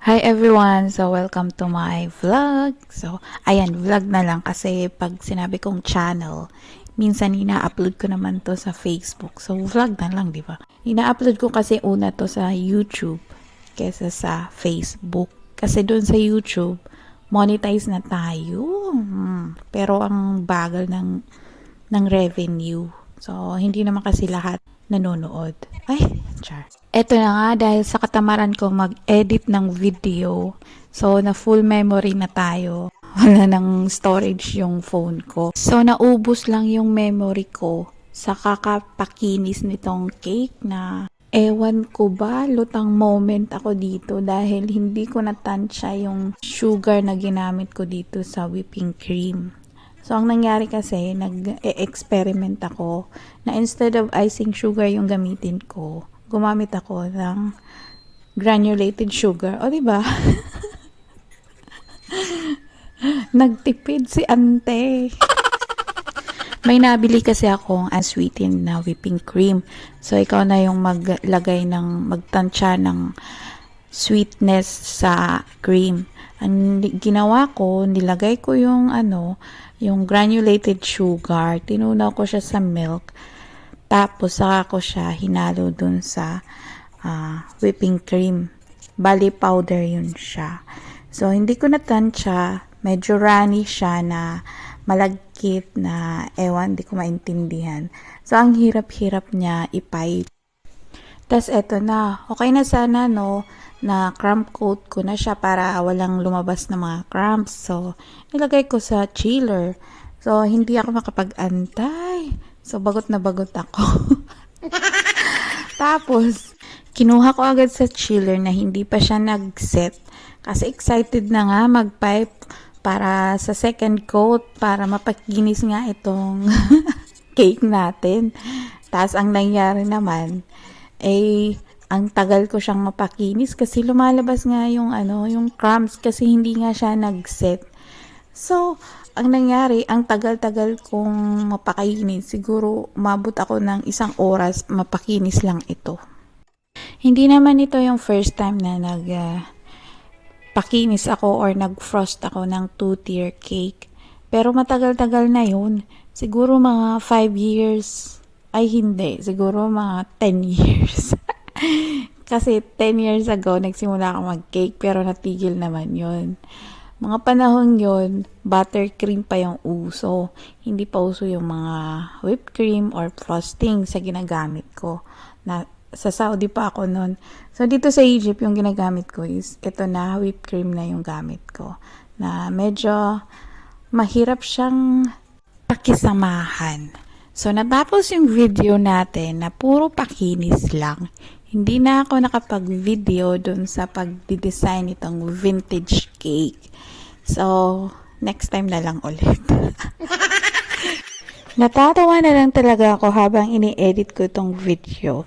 Hi everyone! So, welcome to my vlog. So, ayan, vlog na lang kasi pag sinabi kong channel, minsan ina-upload ko naman to sa Facebook. So, vlog na lang, di ba? Ina-upload ko kasi una to sa YouTube kesa sa Facebook. Kasi doon sa YouTube, monetize na tayo. Pero ang bagal ng revenue. So, hindi naman kasi lahat nanonood. Ay, char. Eto na nga, dahil sa katamaran ko mag-edit ng video, so na full memory na tayo. Wala nang storage yung phone ko. So naubos lang yung memory ko sa kakapakinis nitong cake na ewan ko ba, lutang moment ako dito dahil hindi ko natansya yung sugar na ginamit ko dito sa whipping cream. So, ang nangyari kasi, nag-experiment ako na instead of icing sugar yung gamitin ko, gumamit ako ng granulated sugar. O, diba? Nagtipid si ante. May nabili kasi akong unsweetened na whipping cream. So, ikaw na yung magtansya ng sweetness sa cream. Ang ginawa ko, nilagay ko yung yung granulated sugar. Tinunaw ko siya sa milk. Tapos, saka ko siya hinalo dun sa whipping cream. Bali, powder yun siya. So, hindi ko natansya. Medyo runny siya na malagkit na ewan, hindi ko maintindihan. So, ang hirap-hirap niya ipipe. Tapos, eto na. Okay na sana, no? Na crumb coat ko na siya para walang lumabas na mga crumbs. So, nilagay ko sa chiller. So, hindi ako makapag-antay. So, bagot na bagot ako. Tapos, kinuha ko agad sa chiller na hindi pa siya nag-set. Kasi excited na nga mag-pipe para sa second coat para mapakinis nga itong cake natin. Tapos, ang nangyari naman, ang tagal ko siyang mapakinis kasi lumalabas nga yung crumbs kasi hindi nga siya nag-set. So, ang nangyari, ang tagal-tagal kong mapakinis. Siguro, umabot ako ng 1 oras, mapakinis lang ito. Hindi naman ito yung first time na pakinis ako or nag-frost ako ng 2-tier cake. Pero matagal-tagal na yun. Siguro mga 5 years. Ay, hindi. Siguro mga 10 years. Kasi 10 years ago, nagsimula ako mag-cake pero natigil naman yun. Mga panahon yun, buttercream pa yung uso. Hindi pa uso yung mga whipped cream or frosting sa ginagamit ko. Sa Saudi pa ako nun. So, dito sa Egypt, yung ginagamit ko is, ito na, whipped cream na yung gamit ko. Na medyo mahirap siyang pakisamahan. So, natapos yung video natin na puro pakinis lang. Hindi na ako nakapag-video dun sa pag-design itong vintage cake. So, next time na lang ulit. Natatawa na lang talaga ako habang ini-edit ko itong video.